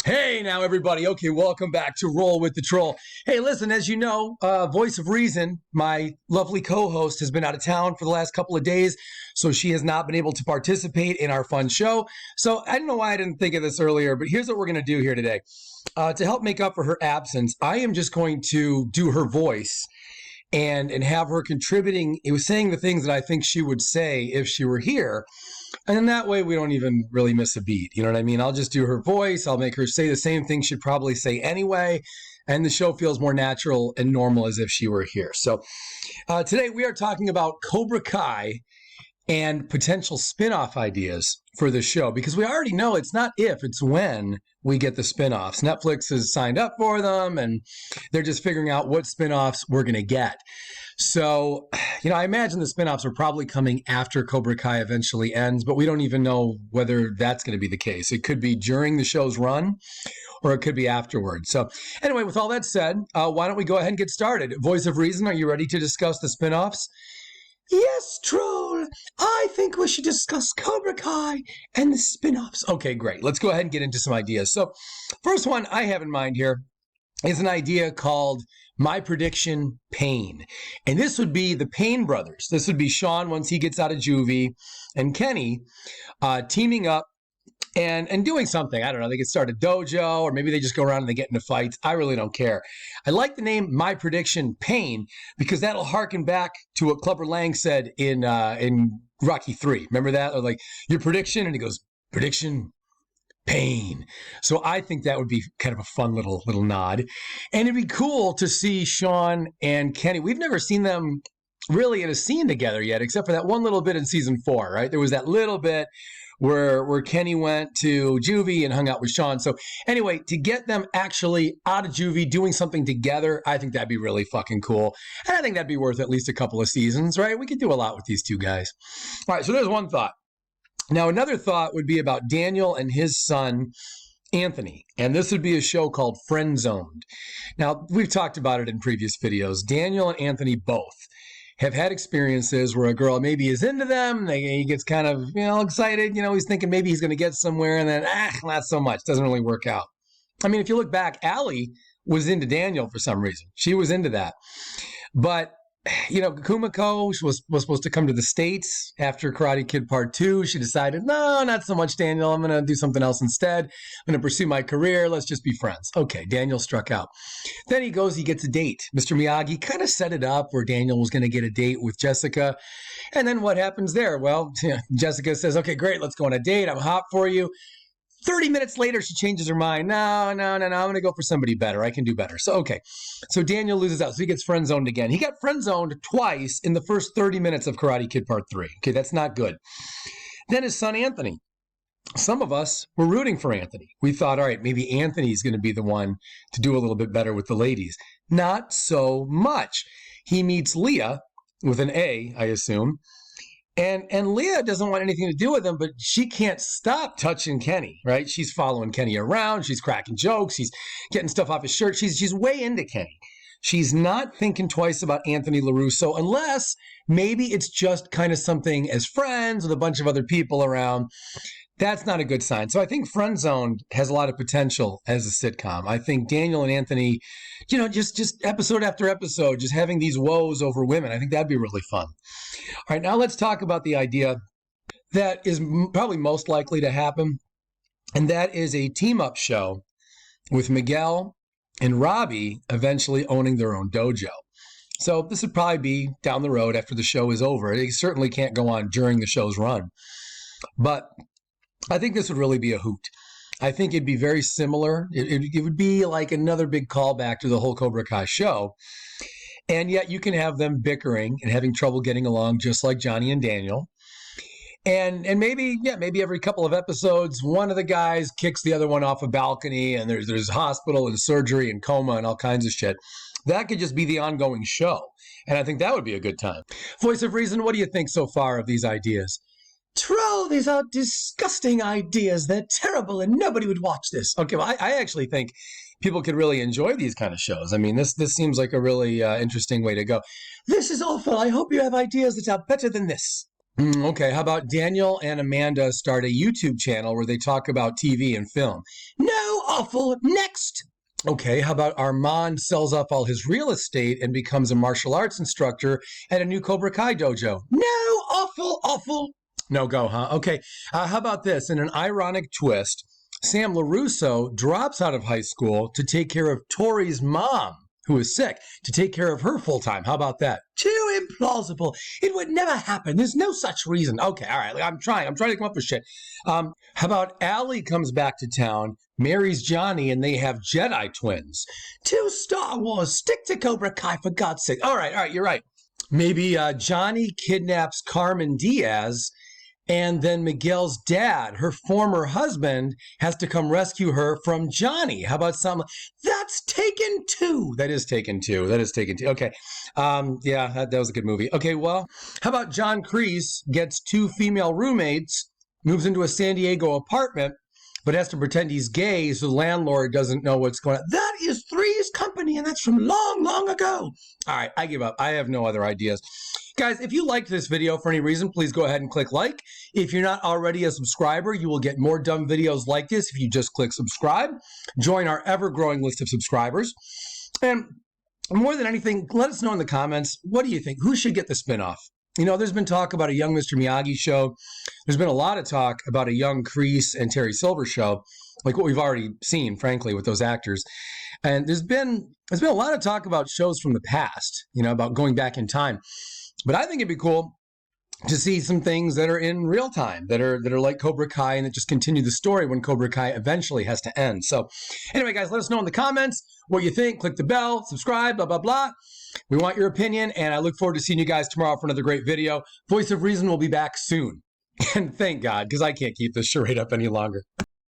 Hey now everybody, okay, welcome back to Roll with the Troll. Hey listen, as you know, Voice of Reason, my lovely co-host, has been out of town for the last couple of days, so she has not been able to participate in our fun show. So I don't know why I didn't think of this earlier, but here's what we're going to do here today. To help make up for her absence, I am just going to do her voice and have her contributing. It was saying the things that I think she would say if she were here. And then that way we don't even really miss a beat. You know what I mean? I'll just do her voice. I'll make her say the same thing she'd probably say anyway. And the show feels more natural and normal as if she were here. So today we are talking about Cobra Kai and potential spin-off ideas for the show, because we already know it's not if, it's when we get the spin-offs. Netflix has signed up for them, and they're just figuring out what spin-offs we're going to get. So, you know, I imagine the spin-offs are probably coming after Cobra Kai eventually ends, but we don't even know whether that's going to be the case. It could be during the show's run, or it could be afterwards. So anyway, with all that said, why don't we go ahead and get started? Voice of Reason, are you ready to discuss the spin-offs? Yes, Troll. I think we should discuss Cobra Kai and the spin-offs. Okay, great. Let's go ahead and get into some ideas. So first one I have in mind here is an idea called My Prediction, Pain. And this would be the Pain brothers. This would be Sean once he gets out of juvie and Kenny teaming up and doing something. I don't know. They could start a dojo, or maybe they just go around and they get into fights. I really don't care. I like the name My Prediction, Pain, because that'll harken back to what Clubber Lang said in Rocky 3. Remember that? Or like, your prediction? And he goes, prediction, pain. So I think that would be kind of a fun little nod. And it'd be cool to see Sean and Kenny. We've never seen them really in a scene together yet, except for that one little bit in season 4, right? There was that little bit where Kenny went to juvie and hung out with Sean. So anyway, to get them actually out of juvie doing something together, I think that'd be really fucking cool. And I think that'd be worth at least a couple of seasons, right? We could do a lot with these two guys. All right, so there's one thought. Now, another thought would be about Daniel and his son, Anthony. And this would be a show called Friend Zoned. Now, we've talked about it in previous videos. Daniel and Anthony both have had experiences where a girl maybe is into them. He gets kind of, excited. He's thinking maybe he's going to get somewhere, and then, not so much. Doesn't really work out. I mean, if you look back, Allie was into Daniel for some reason. She was into that. But, Kumiko was supposed to come to the States after Karate Kid Part 2. She decided, no, not so much Daniel. I'm going to do something else instead. I'm going to pursue my career. Let's just be friends. Okay, Daniel struck out. Then he gets a date. Mr. Miyagi kind of set it up where Daniel was going to get a date with Jessica. And then what happens there? Well, Jessica says, okay, great, let's go on a date. I'm hot for you. 30 minutes later, she changes her mind. No, I'm going to go for somebody better. I can do better. So, okay. So Daniel loses out. So he gets friend zoned again. He got friend zoned twice in the first 30 minutes of Karate Kid Part 3. Okay, that's not good. Then his son, Anthony. Some of us were rooting for Anthony. We thought, all right, maybe Anthony's going to be the one to do a little bit better with the ladies. Not so much. He meets Leah, with an A, I assume. And Leah doesn't want anything to do with him, but she can't stop touching Kenny, right? She's following Kenny around. She's cracking jokes. She's getting stuff off his shirt. She's way into Kenny. She's not thinking twice about Anthony LaRusso, unless maybe it's just kind of something as friends with a bunch of other people around. That's not a good sign. So I think Friend Zoned has a lot of potential as a sitcom. I think Daniel and Anthony, just episode after episode, just having these woes over women, I think that'd be really fun. All right, now let's talk about the idea that is probably most likely to happen, and that is a team-up show with Miguel and Robbie eventually owning their own dojo. So this would probably be down the road after the show is over. It certainly can't go on during the show's run. But I think this would really be a hoot. I think it'd be very similar. It would be like another big callback to the whole Cobra Kai show. And yet you can have them bickering and having trouble getting along, just like Johnny and Daniel. And maybe every couple of episodes, one of the guys kicks the other one off a balcony, and there's hospital and surgery and coma and all kinds of shit. That could just be the ongoing show. And I think that would be a good time. Voice of Reason, what do you think so far of these ideas? Troll, these are disgusting ideas. They're terrible and nobody would watch this. Okay, well, I actually think people could really enjoy these kind of shows. I mean, this seems like a really interesting way to go. This is awful. I hope you have ideas that are better than this. Okay, how about Daniel and Amanda start a YouTube channel where they talk about TV and film? No, awful. Next. Okay, how about Armand sells off all his real estate and becomes a martial arts instructor at a new Cobra Kai dojo? No, awful, awful. No go, huh? Okay, how about this? In an ironic twist, Sam LaRusso drops out of high school to take care of Tori's mom, who is sick, to take care of her full time. How about that? Too implausible. It would never happen. There's no such reason. Okay, all right. I'm trying to come up with shit. How about Allie comes back to town, marries Johnny, and they have Jedi twins? To Star Wars. Stick to Cobra Kai, for God's sake. All right. You're right. Maybe Johnny kidnaps Carmen Diaz, and then Miguel's dad, her former husband, has to come rescue her from Johnny. How about some? That's Taken 2. That is Taken 2. Okay. Yeah, that was a good movie. Okay, well, how about John Kreese gets 2 female roommates, moves into a San Diego apartment, but has to pretend he's gay so the landlord doesn't know what's going on. That is Three's Company, and that's from long, long ago. All right, I give up. I have no other ideas. Guys, if you liked this video for any reason, please go ahead and click like. If you're not already a subscriber, you will get more dumb videos like this if you just click subscribe. Join our ever-growing list of subscribers. And more than anything, let us know in the comments, what do you think? Who should get the spinoff? You know, there's been talk about a young Mr. Miyagi show. There's been a lot of talk about a young Kreese and Terry Silver show, like what we've already seen, frankly, with those actors. And there's been a lot of talk about shows from the past, you know, about going back in time. But I think it'd be cool to see some things that are in real time, that are like Cobra Kai, and that just continue the story when Cobra Kai eventually has to end. So anyway, guys, let us know in the comments what you think. Click the bell, subscribe, blah, blah, blah. We want your opinion, and I look forward to seeing you guys tomorrow for another great video. Voice of Reason will be back soon. And thank God, because I can't keep this charade up any longer.